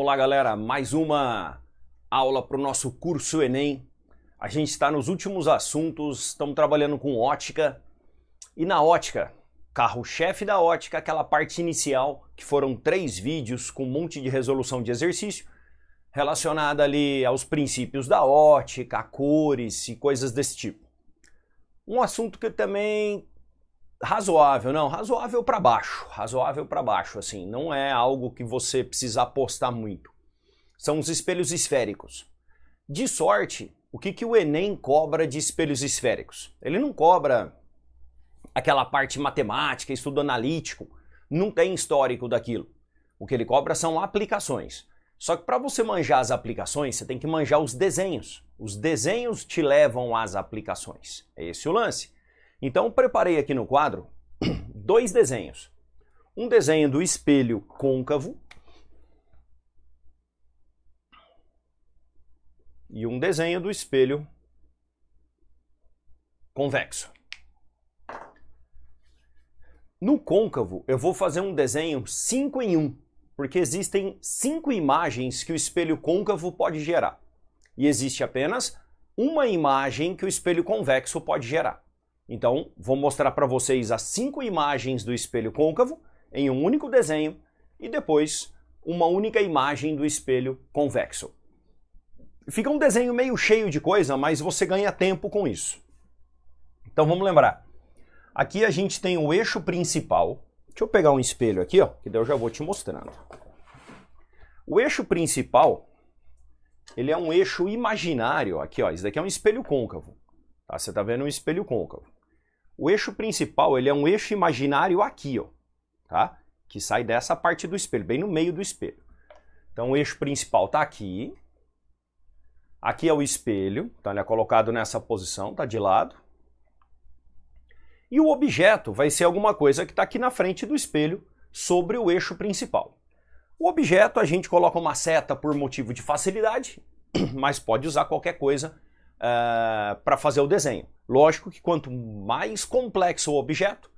Vamos lá, galera, mais uma aula para o nosso curso Enem. A gente está nos últimos assuntos, estamos trabalhando com ótica. E na ótica, carro-chefe da ótica, aquela parte inicial, que foram 3 vídeos com um monte de resolução de exercício, relacionada ali aos princípios da ótica, a cores e coisas desse tipo. Um assunto que também razoável para baixo, assim, não é algo que você precisa apostar muito. São os espelhos esféricos. De sorte, o que o Enem cobra de espelhos esféricos? Ele não cobra aquela parte matemática, estudo analítico, não tem histórico daquilo. O que ele cobra são aplicações. Só que para você manjar as aplicações, você tem que manjar os desenhos. Os desenhos te levam às aplicações. É esse o lance. Então eu preparei aqui no quadro 2 desenhos. Um desenho do espelho côncavo e um desenho do espelho convexo. No côncavo eu vou fazer um desenho 5 em 1, porque existem 5 imagens que o espelho côncavo pode gerar. E existe apenas uma imagem que o espelho convexo pode gerar. Então, vou mostrar para vocês as 5 imagens do espelho côncavo em um único desenho e depois uma única imagem do espelho convexo. Fica um desenho meio cheio de coisa, mas você ganha tempo com isso. Então vamos lembrar. Aqui a gente tem o eixo principal. Deixa eu pegar um espelho aqui, ó, que daí eu já vou te mostrando. O eixo principal, ele é um eixo imaginário. Aqui, ó, esse daqui é um espelho côncavo. Tá? Você tá vendo um espelho côncavo. O eixo principal, ele é um eixo imaginário aqui, ó, tá? Que sai dessa parte do espelho, bem no meio do espelho. Então o eixo principal tá aqui. Aqui é o espelho, então ele é colocado nessa posição, tá de lado. E o objeto vai ser alguma coisa que está aqui na frente do espelho, sobre o eixo principal. O objeto a gente coloca uma seta por motivo de facilidade, mas pode usar qualquer coisa para fazer o desenho. Lógico que quanto mais complexo o objeto,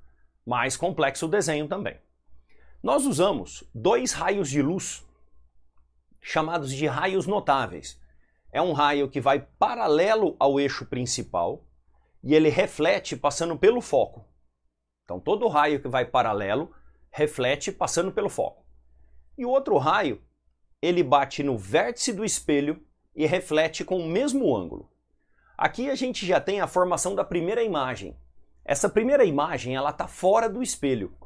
mais complexo o desenho também. Nós usamos 2 raios de luz, chamados de raios notáveis. É um raio que vai paralelo ao eixo principal e ele reflete passando pelo foco. Então todo raio que vai paralelo reflete passando pelo foco. E o outro raio, ele bate no vértice do espelho e reflete com o mesmo ângulo. Aqui a gente já tem a formação da primeira imagem. Essa primeira imagem, ela está fora do espelho.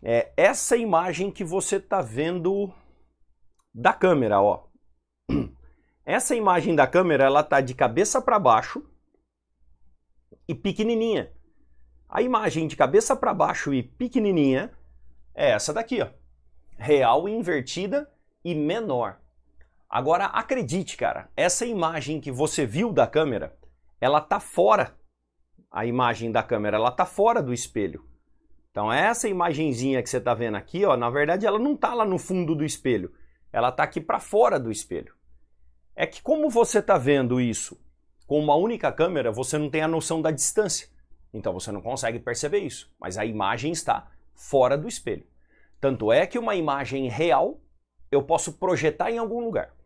É essa imagem que você está vendo da câmera, ó. Essa imagem da câmera, ela está de cabeça para baixo e pequenininha. A imagem de cabeça para baixo e pequenininha é essa daqui, ó. Real invertida e menor. Agora acredite, cara, essa imagem que você viu da câmera, ela tá fora. A imagem da câmera, ela tá fora do espelho. Então essa imagenzinha que você tá vendo aqui, ó, na verdade ela não tá lá no fundo do espelho. Ela tá aqui para fora do espelho. É que como você tá vendo isso com uma única câmera, você não tem a noção da distância. Então você não consegue perceber isso. Mas a imagem está fora do espelho. Tanto é que uma imagem real eu posso projetar em algum lugar.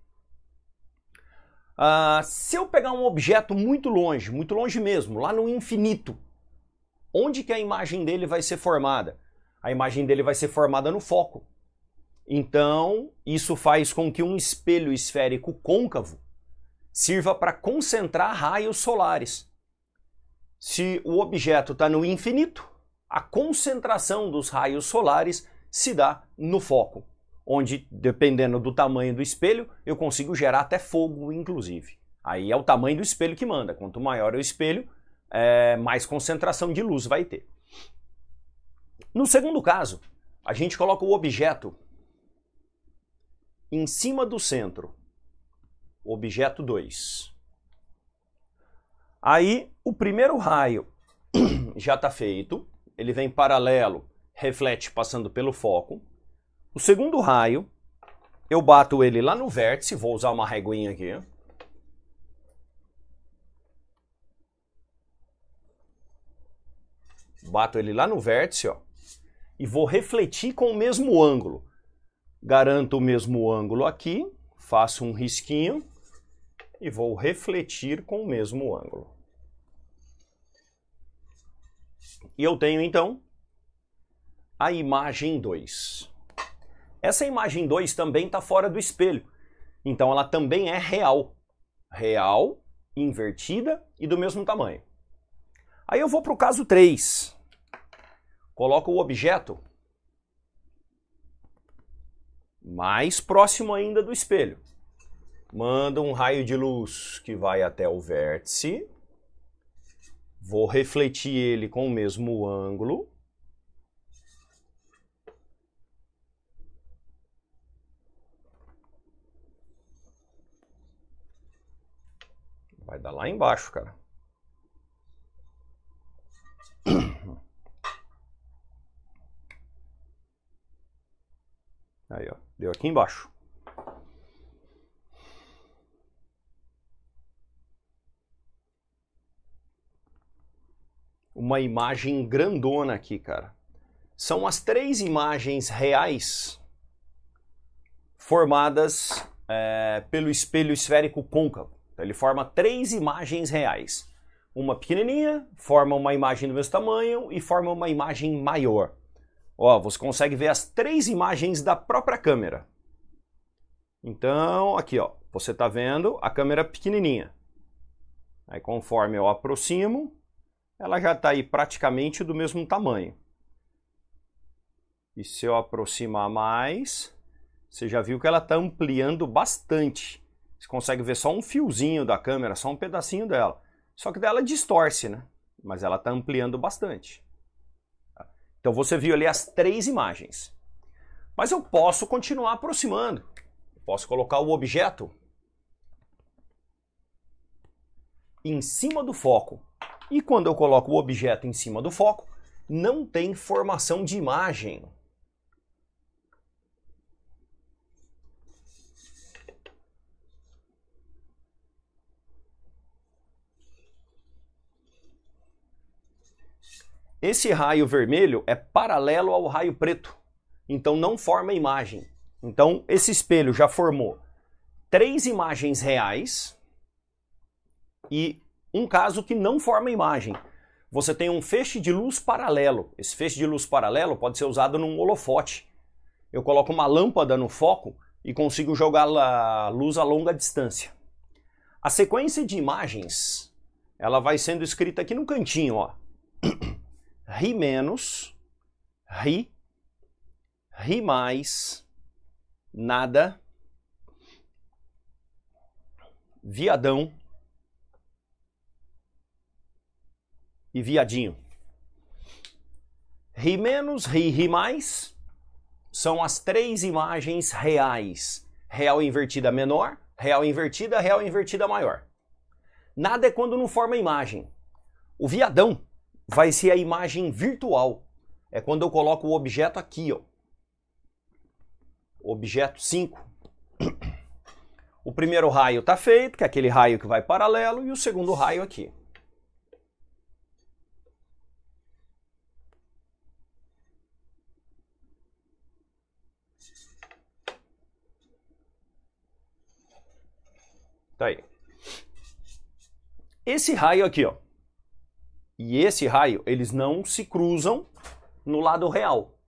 Se eu pegar um objeto muito longe mesmo, lá no infinito, onde que a imagem dele vai ser formada? A imagem dele vai ser formada no foco. Então, isso faz com que um espelho esférico côncavo sirva para concentrar raios solares. Se o objeto está no infinito, a concentração dos raios solares se dá no foco, onde, dependendo do tamanho do espelho, eu consigo gerar até fogo, inclusive. Aí é o tamanho do espelho que manda. Quanto maior é o espelho, mais concentração de luz vai ter. No segundo caso, a gente coloca o objeto em cima do centro. Objeto 2. Aí, o primeiro raio já está feito. Ele vem paralelo, reflete passando pelo foco. O segundo raio, eu bato ele lá no vértice, vou usar uma reguinha aqui. Bato ele lá no vértice, ó, e vou refletir com o mesmo ângulo. Garanto o mesmo ângulo aqui, faço um risquinho e vou refletir com o mesmo ângulo. E eu tenho, então, a imagem 2. Essa imagem 2 também está fora do espelho, então ela também é real. Real, invertida e do mesmo tamanho. Aí eu vou para o caso 3. Coloco o objeto mais próximo ainda do espelho. Mando um raio de luz que vai até o vértice. Vou refletir ele com o mesmo ângulo. Vai dar lá embaixo, cara. Aí, ó, deu aqui embaixo. Uma imagem grandona aqui, cara. São as 3 imagens reais formadas pelo espelho esférico côncavo. Então, ele forma 3 imagens reais. Uma pequenininha, forma uma imagem do mesmo tamanho e forma uma imagem maior. Ó, você consegue ver as 3 imagens da própria câmera. Então, aqui, ó, você está vendo a câmera pequenininha. Aí, conforme eu aproximo, ela já está aí praticamente do mesmo tamanho. E se eu aproximar mais, você já viu que ela está ampliando bastante. Você consegue ver só um fiozinho da câmera, só um pedacinho dela. Só que dela distorce, né? Mas ela está ampliando bastante. Então você viu ali as 3 imagens. Mas eu posso continuar aproximando. Eu posso colocar o objeto em cima do foco. E quando eu coloco o objeto em cima do foco, não tem formação de imagem. Esse raio vermelho é paralelo ao raio preto, então não forma imagem. Então esse espelho já formou 3 imagens reais e um caso que não forma imagem. Você tem um feixe de luz paralelo. Esse feixe de luz paralelo pode ser usado num holofote. Eu coloco uma lâmpada no foco e consigo jogar a luz a longa distância. A sequência de imagens, ela vai sendo escrita aqui no cantinho, ó. Ri menos, ri, ri mais, nada, viadão e viadinho. Ri menos, ri mais são as 3 imagens reais. Real invertida menor, real invertida maior. Nada é quando não forma imagem. O viadão vai ser a imagem virtual. É quando eu coloco o objeto aqui, ó. Objeto 5. O primeiro raio está feito, que é aquele raio que vai paralelo, e o segundo raio aqui. Tá aí. Esse raio aqui, ó. E esse raio, eles não se cruzam no lado real,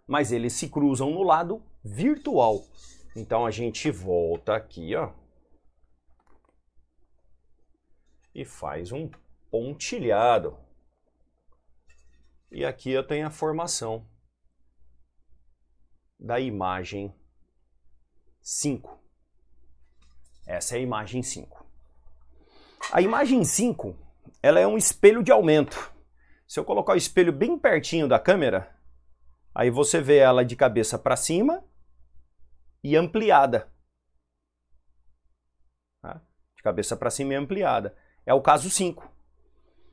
mas eles se cruzam no lado virtual. Então a gente volta aqui, ó, e faz um pontilhado. E aqui eu tenho a formação da imagem 5. Essa é a imagem 5. A imagem 5, ela é um espelho de aumento. Se eu colocar o espelho bem pertinho da câmera, aí você vê ela de cabeça para cima e ampliada. Tá? De cabeça para cima e ampliada. É o caso 5.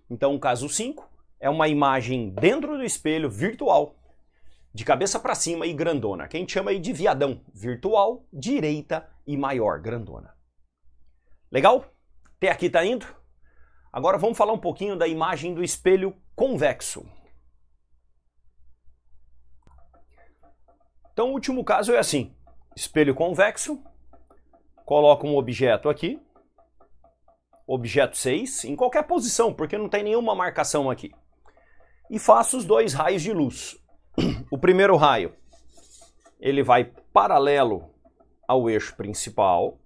Então o caso 5 é uma imagem dentro do espelho virtual, de cabeça para cima e grandona, que a gente chama aí de viadão, virtual, direita e maior, grandona. Legal? Até aqui tá indo? Agora vamos falar um pouquinho da imagem do espelho convexo. Então o último caso é assim. espelho convexo, coloco um objeto aqui, objeto 6, em qualquer posição, porque não tem nenhuma marcação aqui. E faço os dois raios de luz. O primeiro raio, ele vai paralelo ao eixo principal.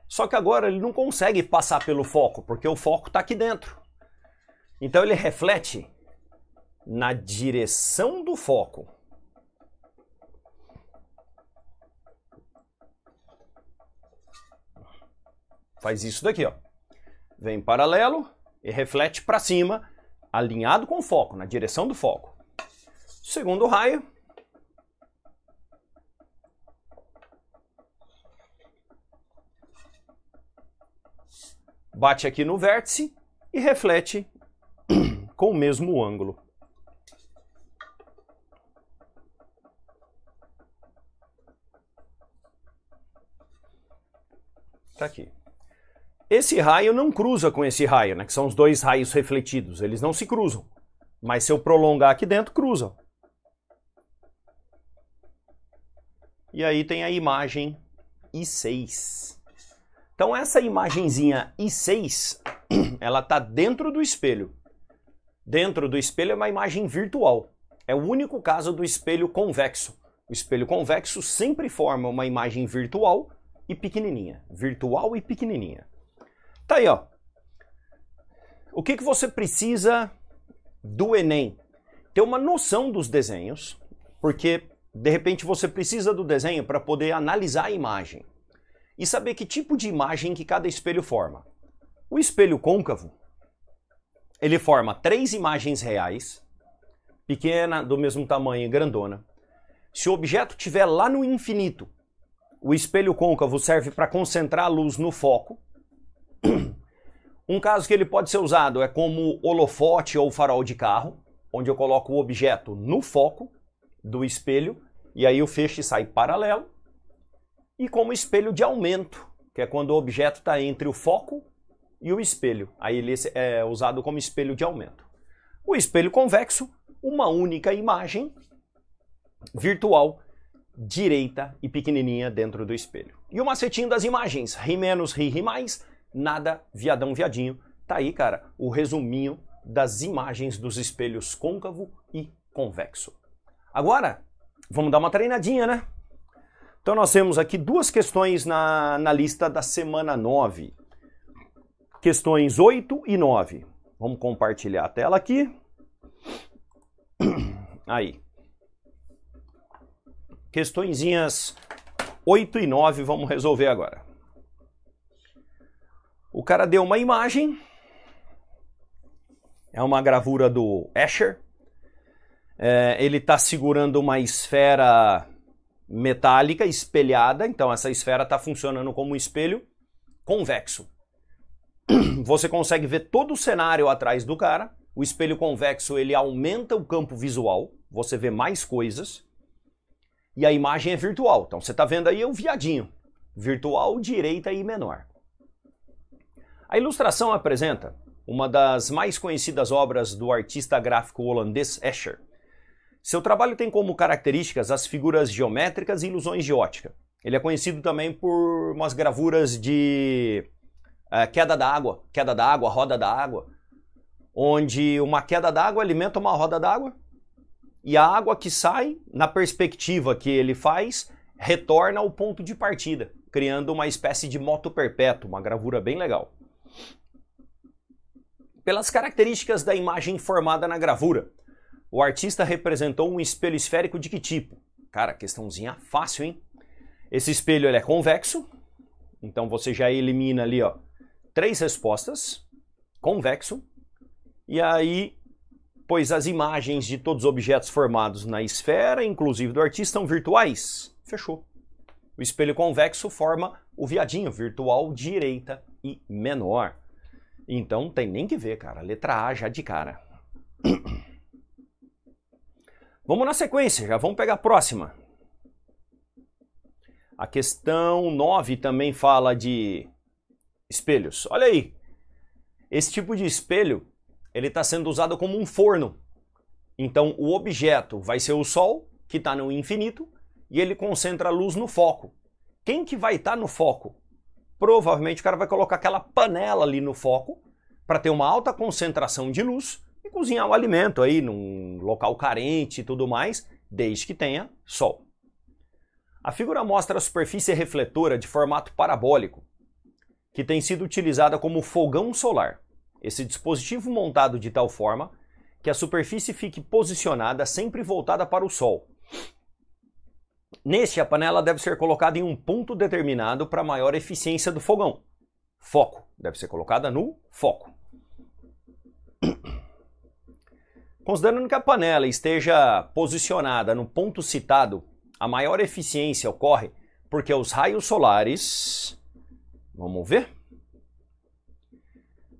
Só que agora ele não consegue passar pelo foco, porque o foco está aqui dentro. Então ele reflete na direção do foco. Faz isso daqui, ó. Vem paralelo e reflete para cima, alinhado com o foco, na direção do foco. Segundo raio. Bate aqui no vértice e reflete com o mesmo ângulo. Tá aqui. Esse raio não cruza com esse raio, né? Que são os dois raios refletidos. Eles não se cruzam. Mas se eu prolongar aqui dentro, cruzam. E aí tem a imagem I6. Então essa imagenzinha I6, ela está dentro do espelho. Dentro do espelho é uma imagem virtual. É o único caso do espelho convexo. O espelho convexo sempre forma uma imagem virtual e pequenininha. Virtual e pequenininha. Tá aí, ó. O que você precisa do Enem? Ter uma noção dos desenhos, porque de repente você precisa do desenho para poder analisar a imagem e saber que tipo de imagem que cada espelho forma. O espelho côncavo, ele forma 3 imagens reais, pequena, do mesmo tamanho e grandona. Se o objeto estiver lá no infinito, o espelho côncavo serve para concentrar a luz no foco. Um caso que ele pode ser usado é como holofote ou farol de carro, onde eu coloco o objeto no foco do espelho e aí o feixe sai paralelo. E como espelho de aumento, que é quando o objeto está entre o foco e o espelho. Aí ele é usado como espelho de aumento. O espelho convexo, uma única imagem virtual, direita e pequenininha dentro do espelho. E o macetinho das imagens, ri menos, ri mais, nada, viadão, viadinho. Tá aí, cara, o resuminho das imagens dos espelhos côncavo e convexo. Agora, vamos dar uma treinadinha, né? Então nós temos aqui 2 questões na lista da semana 9. Questões 8 e 9. Vamos compartilhar a tela aqui. Aí. Questõezinhas 8 e 9 vamos resolver agora. O cara deu uma imagem. É uma gravura do Escher. Ele está segurando uma esfera metálica espelhada. Então essa esfera está funcionando como um espelho convexo. Você consegue ver todo o cenário atrás do cara. O espelho convexo ele aumenta o campo visual. Você vê mais coisas. E a imagem é virtual. Então você está vendo aí o viadinho. Virtual, direita e menor. A ilustração apresenta uma das mais conhecidas obras do artista gráfico holandês Escher. Seu trabalho tem como características as figuras geométricas e ilusões de ótica. Ele é conhecido também por umas gravuras de queda d'água, roda d'água, onde uma queda d'água alimenta uma roda d'água e a água que sai, na perspectiva que ele faz, retorna ao ponto de partida, criando uma espécie de moto perpétuo, uma gravura bem legal. Pelas características da imagem formada na gravura, o artista representou um espelho esférico de que tipo? Cara, questãozinha fácil, hein? Esse espelho ele é convexo, então você já elimina ali, ó, 3 respostas, convexo, e aí, pois as imagens de todos os objetos formados na esfera, inclusive do artista, são virtuais, fechou. O espelho convexo forma o viadinho, virtual, direita e menor. Então tem nem que ver, cara, letra A já de cara. Vamos na sequência, já vamos pegar a próxima. A questão 9 também fala de espelhos. Olha aí, esse tipo de espelho, ele está sendo usado como um forno. Então o objeto vai ser o Sol, que está no infinito, e ele concentra a luz no foco. Quem que vai estar no foco? Provavelmente o cara vai colocar aquela panela ali no foco para ter uma alta concentração de luz e cozinhar o alimento aí num local carente e tudo mais, desde que tenha sol. A figura mostra a superfície refletora de formato parabólico, que tem sido utilizada como fogão solar. Esse dispositivo montado de tal forma que a superfície fique posicionada sempre voltada para o sol. Neste, a panela deve ser colocada em um ponto determinado para maior eficiência do fogão. Foco. Deve ser colocada no foco. Considerando que a panela esteja posicionada no ponto citado, a maior eficiência ocorre porque os raios solares... Vamos ver?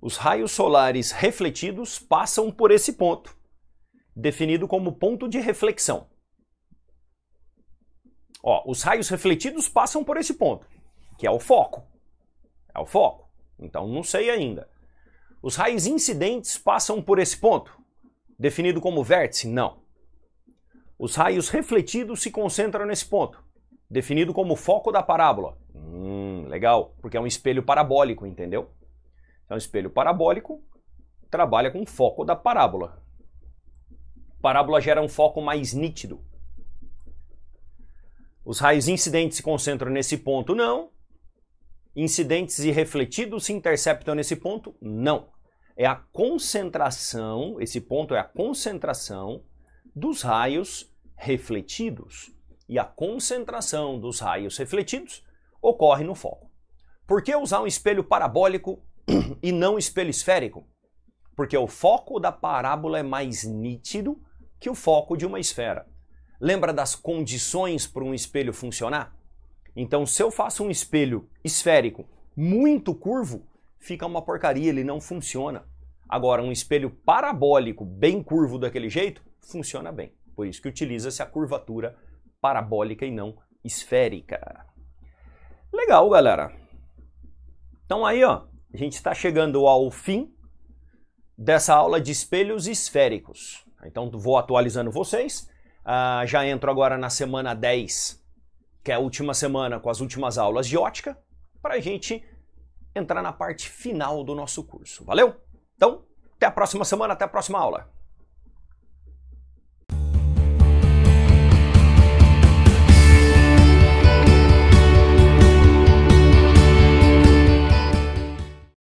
Os raios solares refletidos passam por esse ponto, definido como ponto de reflexão. Ó, os raios refletidos passam por esse ponto, que é o foco. É o foco. Então não sei ainda. Os raios incidentes passam por esse ponto, definido como vértice? Não. Os raios refletidos se concentram nesse ponto, definido como foco da parábola. Legal, porque é um espelho parabólico, entendeu? Então, o espelho parabólico trabalha com o foco da parábola. Parábola gera um foco mais nítido. Os raios incidentes se concentram nesse ponto? Não. Incidentes e refletidos se interceptam nesse ponto? Não. É a concentração, esse ponto é a concentração dos raios refletidos. E a concentração dos raios refletidos ocorre no foco. Por que usar um espelho parabólico e não espelho esférico? Porque o foco da parábola é mais nítido que o foco de uma esfera. Lembra das condições para um espelho funcionar? Então, se eu faço um espelho esférico muito curvo, fica uma porcaria, ele não funciona. Agora, um espelho parabólico bem curvo daquele jeito, funciona bem. Por isso que utiliza-se a curvatura parabólica e não esférica. Legal, galera. Então aí, ó, a gente está chegando ao fim dessa aula de espelhos esféricos. Então vou atualizando vocês. Já entro agora na semana 10, que é a última semana com as últimas aulas de ótica, para a gente entrar na parte final do nosso curso. Valeu? Então, até a próxima semana, até a próxima aula.